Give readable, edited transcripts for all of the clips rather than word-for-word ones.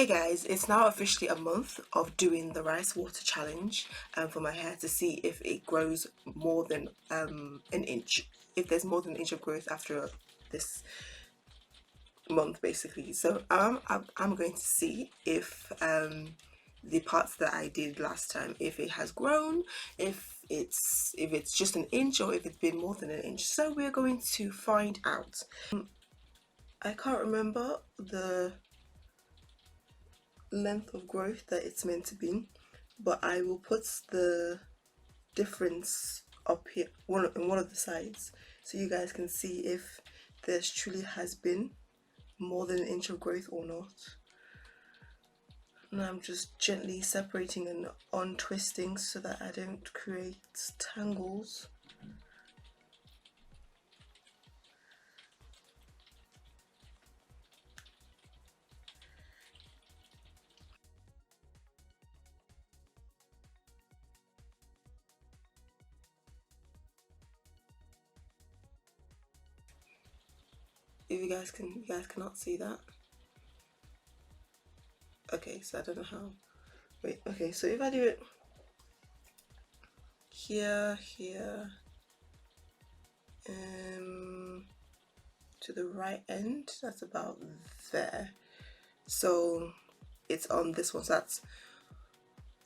Hey guys, it's now officially a month of doing the rice water challenge for my hair to see if it grows more than an inch, if there's more than an inch of growth after this month basically. So I'm going to see if the parts that I did last time, if it has grown, if it's just an inch or if it's been more than an inch. So we're going to find out. I can't remember the length of growth that it's meant to be, but I will put the difference up here in one of the sides so you guys can see if there's truly has been more than an inch of growth or not. And I'm just gently separating and untwisting so that I don't create tangles. If you guys cannot see that. Okay, so I don't know how. Wait, okay, so if I do it here, to the right end, that's about there. So it's on this one, so that's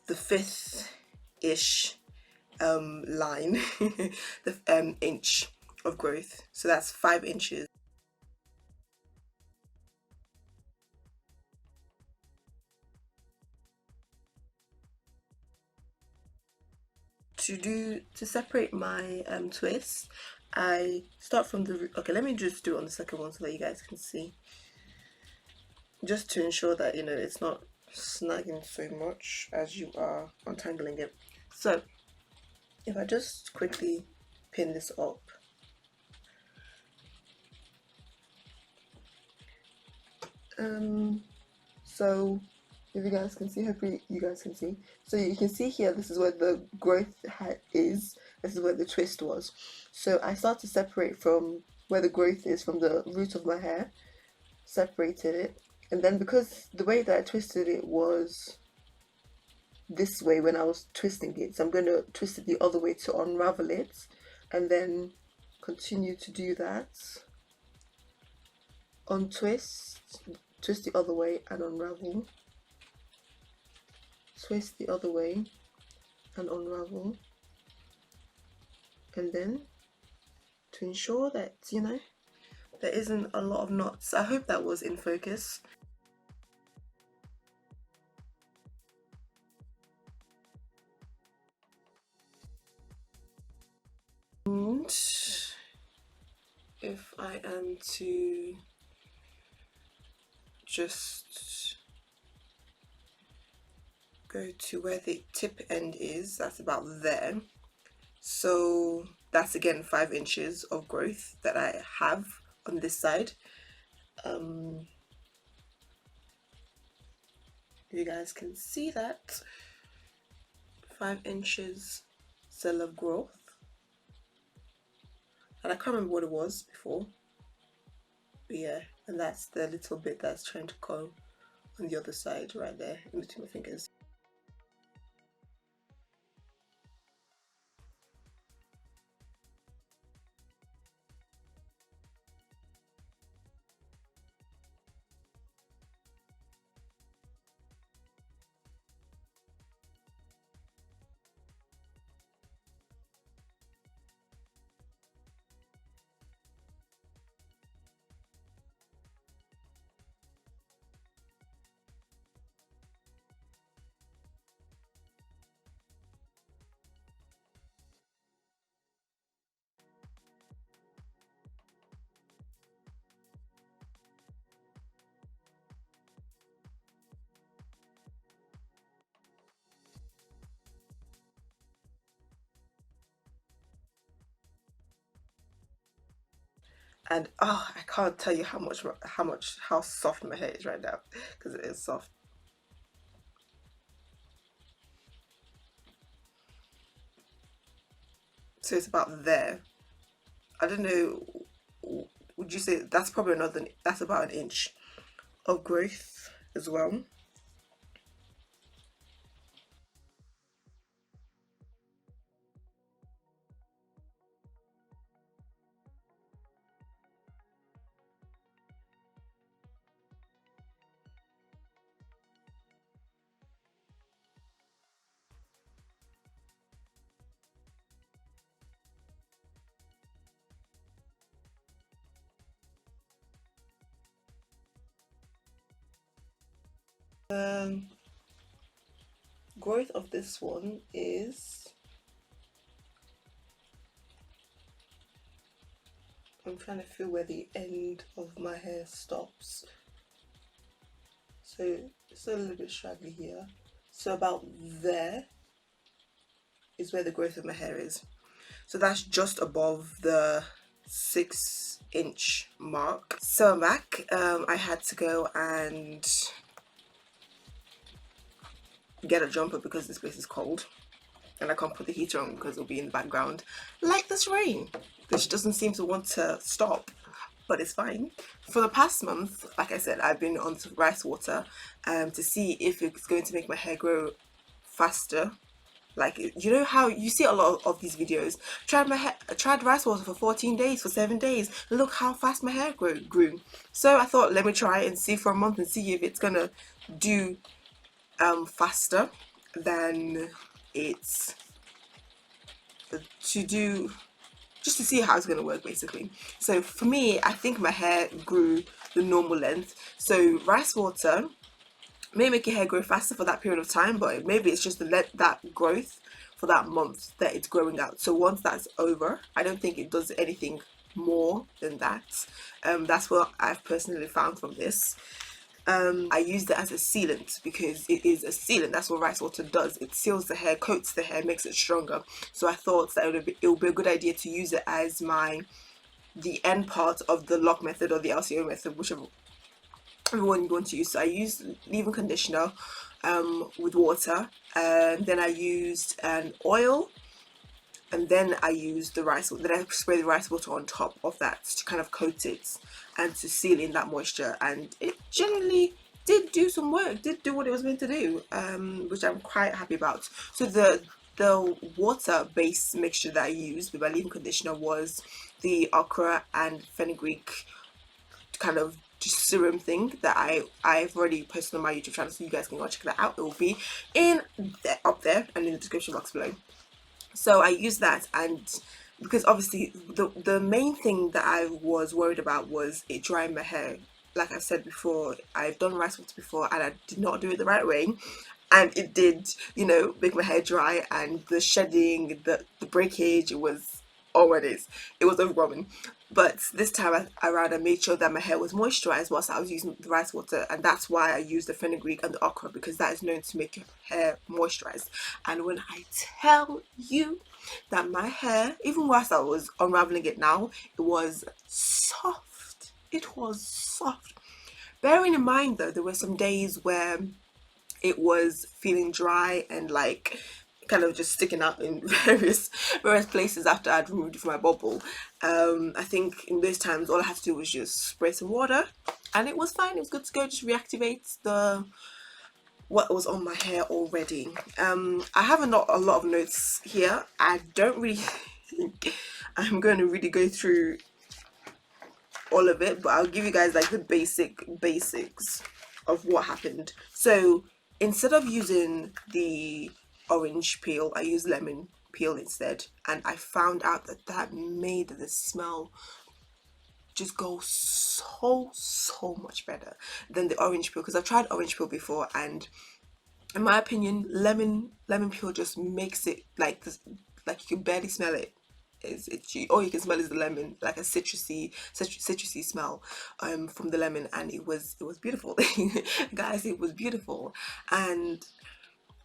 the fifth-ish line, the inch of growth. So that's 5 inches. To separate my twists, I start from the okay. Let me just do it on the second one so that you guys can see, just to ensure that it's not snagging so much as you are untangling it. So if I just quickly pin this up, so if you guys can see, hopefully you guys can see. So you can see here, this is where the growth is, this is where the twist was. So I start to separate from where the growth is from the root of my hair, separated it, and then because the way that I twisted it was this way when I was twisting it, so I'm going to twist it the other way to unravel it, and then continue to do that. Untwist, twist the other way and unravel, twist the other way and unravel, and then to ensure that there isn't a lot of knots. I hope that was in focus. And if I am to just go to where the tip end is, that's about there. So that's again 5 inches of growth that I have on this side. You guys can see that 5 inches cell of growth, and I can't remember what it was before, but yeah, and that's the little bit that's trying to come on the other side right there in between my fingers. And oh, I can't tell you how soft my hair is right now, because it is soft. So it's about there. I don't know, would you say that's probably that's about an inch of growth as well. Growth of this one is, I'm trying to feel where the end of my hair stops. So it's a little bit straggly here. So about there is where the growth of my hair is. So that's just above the 6-inch mark. So I'm back. I had to go and get a jumper because this place is cold. And I can't put the heater on because it'll be in the background. Like this rain, which doesn't seem to want to stop, but it's fine. For the past month, like I said, I've been on rice water to see if it's going to make my hair grow faster. Like, you know how you see a lot of these videos, tried rice water for 14 days, for 7 days, look how fast my hair grew. So I thought, let me try and see for a month and see if it's gonna do faster than it's to do, just to see how it's going to work basically. So for me, I think my hair grew the normal length. So rice water may make your hair grow faster for that period of time, but maybe it's just to let that growth for that month that it's growing out. So once that's over, I don't think it does anything more than that. That's what I've personally found from this. I used it as a sealant because it is a sealant. That's what rice water does. It seals the hair, coats the hair, makes it stronger. So I thought that it would be a good idea to use it as the end part of the lock method or the LCO method, whichever one you want to use. So I used leave-in conditioner with water, and then I used an oil, and then I used the rice water. Then I spray the rice water on top of that to kind of coat it and to seal in that moisture, and it generally did do some work, did do what it was meant to do, which I'm quite happy about. So the water based mixture that I used with my leave-in conditioner was the okra and fenugreek kind of just serum thing that I've already posted on my YouTube channel, so you guys can go check that out. It will be in there, up there, and in the description box below. So I used that, and because obviously the main thing that I was worried about was it drying my hair. Like I said before, I've done rice water before and I did not do it the right way, and it did, you know, make my hair dry, and the shedding, the breakage, it was, oh, it was overwhelming. But this time around, I made sure that my hair was moisturized whilst I was using the rice water, and that's why I used the fenugreek and the okra, because that is known to make your hair moisturized. And when I tell you that my hair, even whilst I was unraveling it now, it was soft. It was soft. Bearing in mind though, there were some days where it was feeling dry and like kind of just sticking out in various places after I'd removed it from my bubble. I think in those times all I had to do was just spray some water and it was fine. It was good to go. Just reactivate what was on my hair already. I have a lot of notes here. I don't really think I'm going to really go through all of it, but I'll give you guys like the basics of what happened. So instead of using the orange peel, I used lemon peel instead, and I found out that made the smell just go so much better than the orange peel, because I've tried orange peel before, and in my opinion, lemon peel just makes it like this, like you can barely smell it. It's itchy. All you can smell is the lemon, like a citrusy smell from the lemon, and it was beautiful. Guys, it was beautiful. And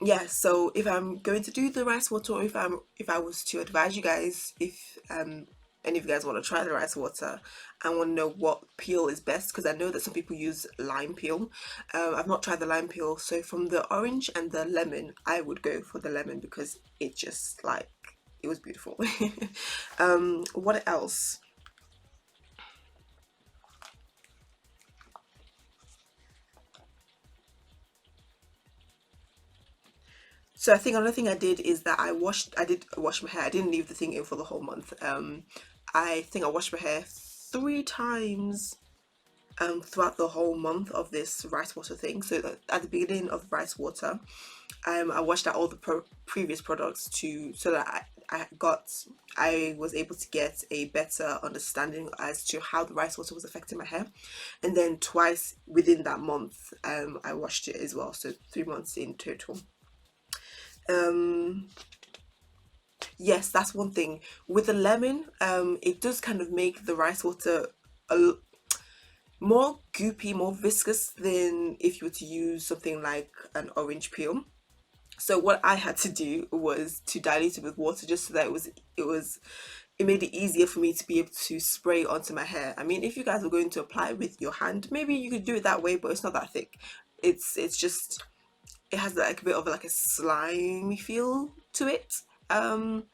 yeah, so if I'm going to do the rice water, or if I was to advise you guys, if any of you guys want to try the rice water and want to know what peel is best, because I know that some people use lime peel. I've not tried the lime peel, so from the orange and the lemon, I would go for the lemon because it just like, it was beautiful. What else? So I think another thing I did is that I did wash my hair. I didn't leave the thing in for the whole month. I think I washed my hair 3 times throughout the whole month of this rice water thing. So at the beginning of rice water, I washed out all the previous products so that I was able to get a better understanding as to how the rice water was affecting my hair. And then twice within that month, I washed it as well, so 3 months in total. um yes, that's one thing with the lemon. It does kind of make the rice water a more goopy, more viscous than if you were to use something like an orange peel. So what I had to do was to dilute it with water, just so that it made it easier for me to be able to spray onto my hair. I mean, if you guys are going to apply it with your hand, maybe you could do it that way, but it's not that thick. It's just, it has like a bit of like a slimy feel to it. Um,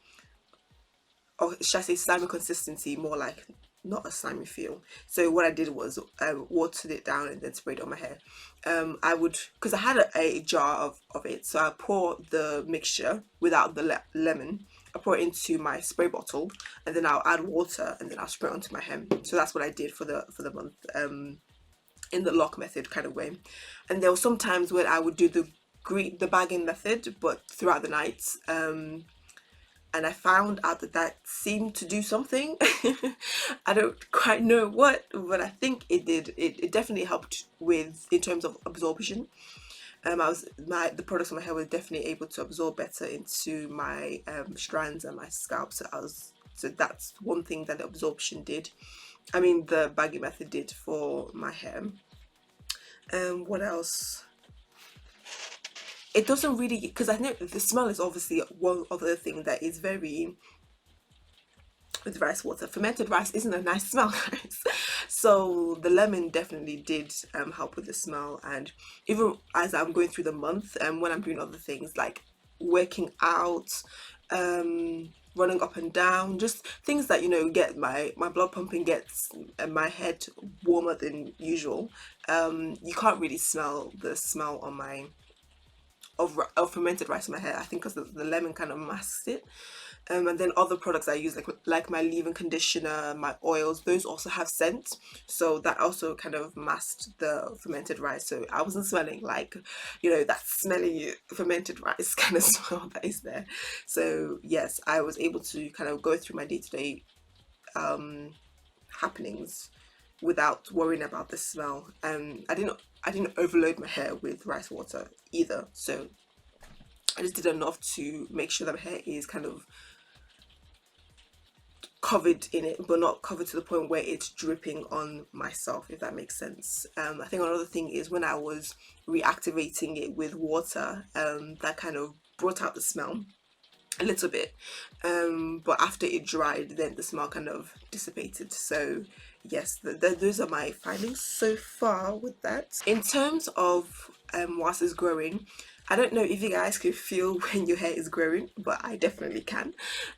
or should I say slimy consistency, more like not a slimy feel. So what I did was watered it down and then sprayed it on my hair. I would, because I had a jar of it, so I pour the mixture without the lemon. I pour it into my spray bottle, and then I'll add water, and then I'll spray it onto my hair. So that's what I did for the month, in the lock method kind of way. And there were some times when I would do the bagging method, but throughout the night. And I found out that that seemed to do something. I don't quite know what, but I think it did. It definitely helped with, in terms of absorption. The products on my hair were definitely able to absorb better into my strands and my scalp. So that's one thing that the absorption did. I mean, the bagging method did for my hair. What else? It doesn't really, because I know the smell is obviously one other thing that is very, with rice water. Fermented rice isn't a nice smell, guys. So the lemon definitely did help with the smell. And even as I'm going through the month, and when I'm doing other things like working out, running up and down, just things that, get my blood pumping, gets my head warmer than usual. You can't really smell the smell on my of fermented rice in my hair, I think, because the lemon kind of masks it. And then other products I use, like my leave-in conditioner, my oils, those also have scent, so that also kind of masked the fermented rice. So I wasn't smelling like, that smelly fermented rice kind of smell that is there. So yes, I was able to kind of go through my day-to-day happenings without worrying about the smell. I didn't overload my hair with rice water either, so I just did enough to make sure that my hair is kind of covered in it, but not covered to the point where it's dripping on myself, if that makes sense. I think another thing is when I was reactivating it with water, that kind of brought out the smell a little bit, but after it dried, then the smell kind of dissipated. So yes, those are my findings so far with that. In terms of whilst it's growing, I don't know if you guys can feel when your hair is growing, but I definitely can.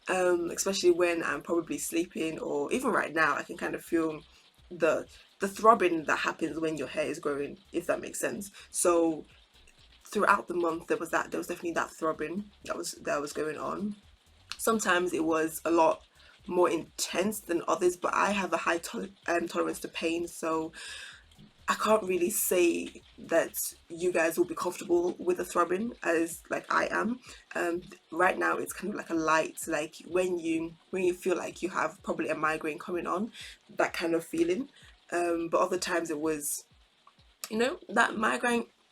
Especially when I'm probably sleeping, or even right now, I can kind of feel the throbbing that happens when your hair is growing, if that makes sense. So throughout the month, there was definitely that throbbing that was going on. Sometimes it was a lot more intense than others, but I have a high tolerance to pain, so I can't really say that you guys will be comfortable with the throbbing as like I am. Right now it's kind of like a light, like when you feel like you have probably a migraine coming on, that kind of feeling. But other times it was, that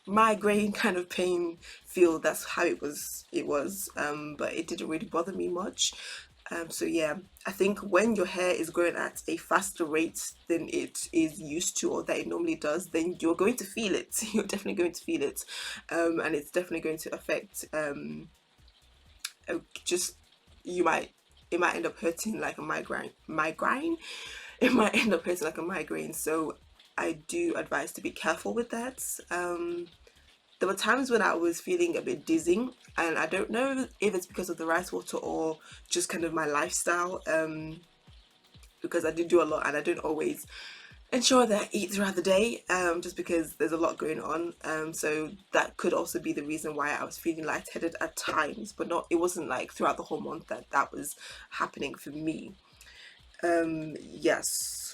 migraine kind of pain feel. That's how it was. But it didn't really bother me much. So yeah, I think when your hair is growing at a faster rate than it is used to, or that it normally does, then you're going to feel it. You're definitely going to feel it, and it's definitely going to affect. Just you might It might end up hurting like a migraine. It might end up hurting like a migraine. So I do advise to be careful with that. There were times when I was feeling a bit dizzy, and I don't know if it's because of the rice water or just kind of my lifestyle, because I do do a lot and I don't always ensure that I eat throughout the day, just because there's a lot going on. So that could also be the reason why I was feeling lightheaded at times, but it wasn't like throughout the whole month that was happening for me. Yes.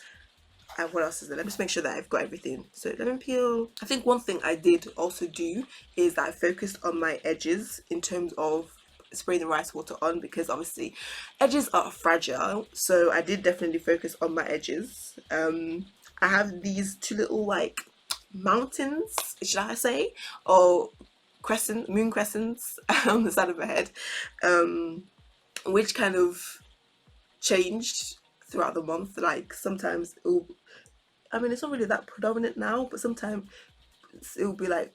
And what else is there? Let me just make sure that I've got everything. So lemon peel. I think one thing I did also do is that I focused on my edges in terms of spraying the rice water on, because obviously edges are fragile, so I did definitely focus on my edges. I have these two little like mountains, should I say, or moon crescents on the side of my head, which kind of changed throughout the month. Like sometimes I mean, it's not really that predominant now, but sometimes it will be like,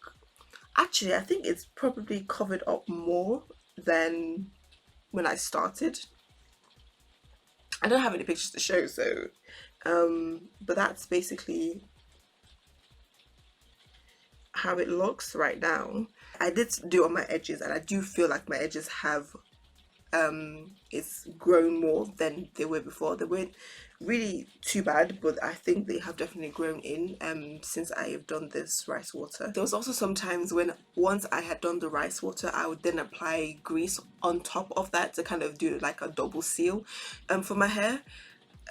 actually, I think it's probably covered up more than when I started. I don't have any pictures to show, so but that's basically how it looks right now. I did do on my edges, and I do feel like my edges have it's grown more than they were before. They weren't really too bad, but I think they have definitely grown in since I have done this rice water. There was also some times when once I had done the rice water, I would then apply grease on top of that to kind of do like a double seal for my hair.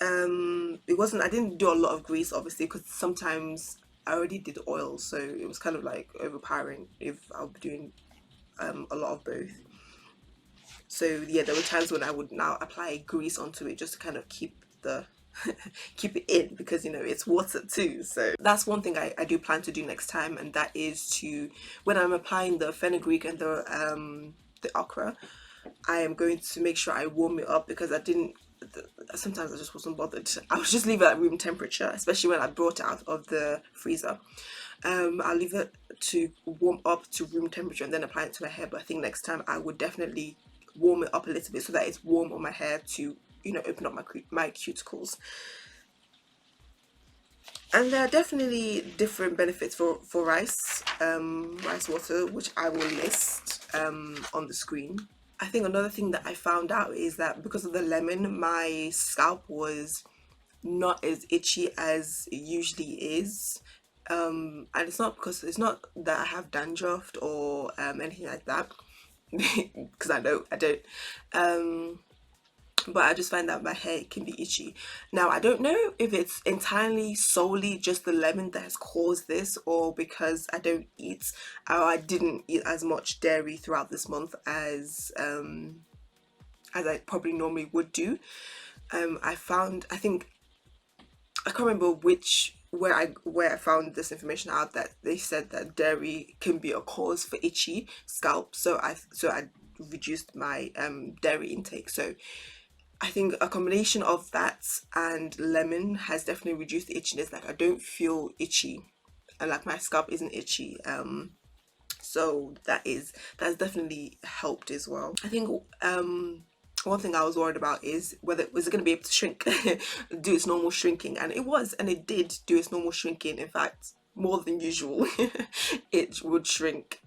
It wasn't, I didn't do a lot of grease obviously, because sometimes I already did oil, so it was kind of like overpowering if I would be doing a lot of both. So yeah, there were times when I would now apply grease onto it just to kind of keep the keep it in, because you know it's water too. So that's one thing I do plan to do next time, and that is to, when I'm applying the fenugreek and the okra, I am going to make sure I warm it up, because I didn't, sometimes I just wasn't bothered. I would just leave it at room temperature, especially when I brought it out of the freezer. I'll leave it to warm up to room temperature and then apply it to my hair. But I think next time I would definitely warm it up a little bit so that it's warm on my hair to, you know, open up my cuticles. And there are definitely different benefits for rice water, which I will list on the screen. I think another thing that I found out is that because of the lemon, my scalp was not as itchy as it usually is. And it's not that I have dandruff or anything like that, because I don't. But I just find that my hair can be itchy. Now, I don't know if it's entirely solely just the lemon that has caused this, or because I don't eat, or I didn't eat as much dairy throughout this month as I probably normally would do. I think I can't remember where I found this information out, that they said that dairy can be a cause for itchy scalp, so I reduced my dairy intake. So I think a combination of that and lemon has definitely reduced the itchiness. Like I don't feel itchy, and like my scalp isn't itchy. So that's definitely helped as well. I think one thing I was worried about is whether was it going to be able to shrink, do its normal shrinking, and it was, and it did do its normal shrinking. In fact, more than usual, it would shrink.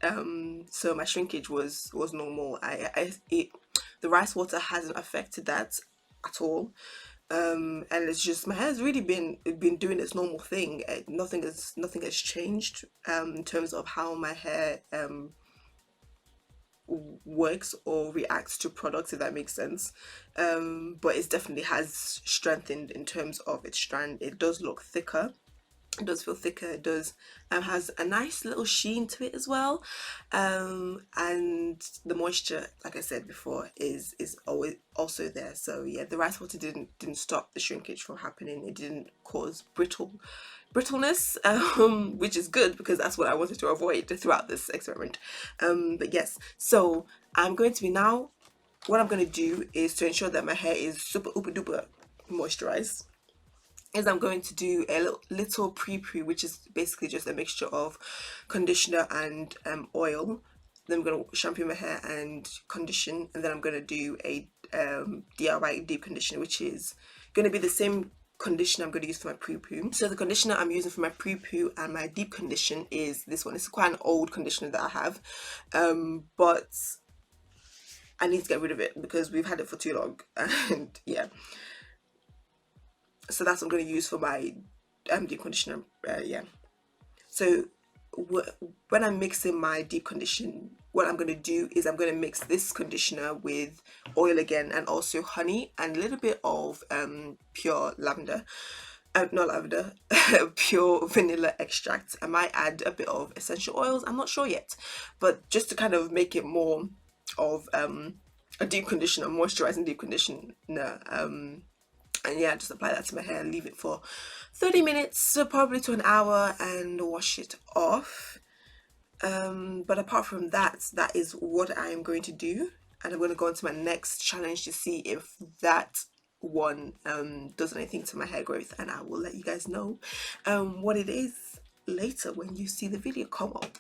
So my shrinkage was normal. The rice water hasn't affected that at all. And it's just my hair's really been doing its normal thing. Nothing has changed in terms of how my hair works or reacts to products, if that makes sense. But it definitely has strengthened in terms of its strand. It does look thicker, it does feel thicker, it does has a nice little sheen to it as well. And the moisture, like I said before, is always also there. So yeah, the rice water didn't stop the shrinkage from happening. It didn't cause brittleness, which is good, because that's what I wanted to avoid throughout this experiment. But yes, so I'm going to be now, what I'm going to do is, to ensure that my hair is super uber duper moisturized, is I'm going to do a little pre-poo, which is basically just a mixture of conditioner and oil. Then I'm going to shampoo my hair and condition, and then I'm going to do a DIY deep conditioner, which is going to be the same conditioner I'm going to use for my pre-poo. So the conditioner I'm using for my pre-poo and my deep condition is this one. It's quite an old conditioner that I have, but I need to get rid of it because we've had it for too long. And yeah, so that's what I'm going to use for my deep conditioner. Yeah, so when I'm mixing my deep condition, what I'm going to do is I'm going to mix this conditioner with oil again, and also honey and a little bit of pure lavender, not lavender, pure vanilla extract. I might add a bit of essential oils, I'm not sure yet, but just to kind of make it more of a deep conditioner, moisturizing deep conditioner. And yeah, just apply that to my hair, leave it for 30 minutes, so probably to an hour, and wash it off. But apart from that, that is what I am going to do, and I'm going to go on to my next challenge to see if that one does anything to my hair growth, and I will let you guys know what it is later when you see the video come up.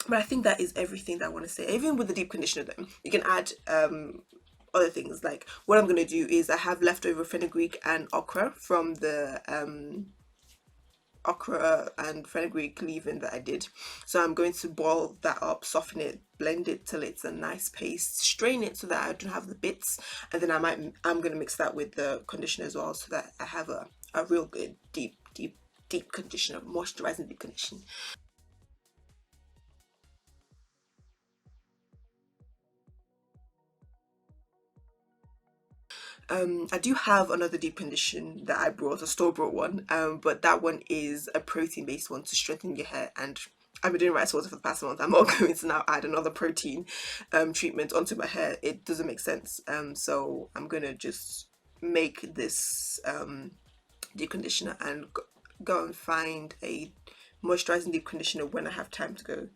But I think that is everything that I want to say. Even with the deep conditioner though, you can add other things. Like what I'm going to do is I have leftover fenugreek and okra from the okra and fenugreek leave-in that I did. So I'm going to boil that up, soften it, blend it till it's a nice paste, strain it so that I don't have the bits, and then I'm going to mix that with the conditioner as well, so that I have a real good deep conditioner, moisturizing deep conditioner. I do have another deep condition that I brought, a store-bought one, but that one is a protein-based one to strengthen your hair, and I've been doing rice water for the past month. I'm not going to now add another protein treatment onto my hair. It doesn't make sense. So I'm gonna just make this deep conditioner and go and find a moisturizing deep conditioner when I have time to go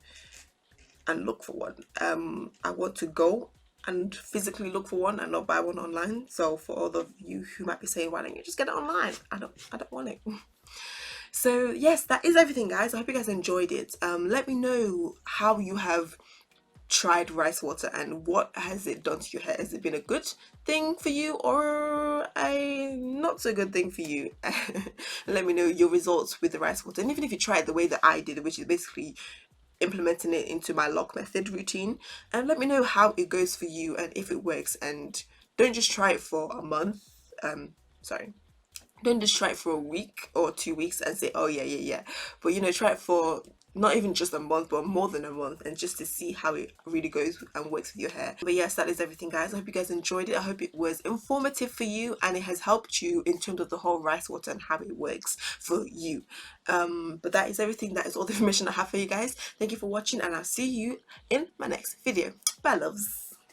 and look for one. I want to go and physically look for one and not buy one online. So for all of you who might be saying, why don't you just get it online? I don't want it. So yes, that is everything, guys. I hope you guys enjoyed it. Let me know how you have tried rice water and what has it done to your hair. Has it been a good thing for you or a not so good thing for you? Let me know your results with the rice water, and even if you try it the way that I did, which is basically implementing it into my lock method routine, and let me know how it goes for you and if it works. And don't just try it for a month, sorry, don't just try it for a week or 2 weeks and say, oh yeah, but you know, try it for not even just a month but more than a month, and just to see how it really goes and works with your hair. But yes, that is everything, guys. I hope you guys enjoyed it. I hope it was informative for you and it has helped you in terms of the whole rice water and how it works for you. But that is everything. That is all the information I have for you guys. Thank you for watching, and I'll see you in my next video. Bye, loves.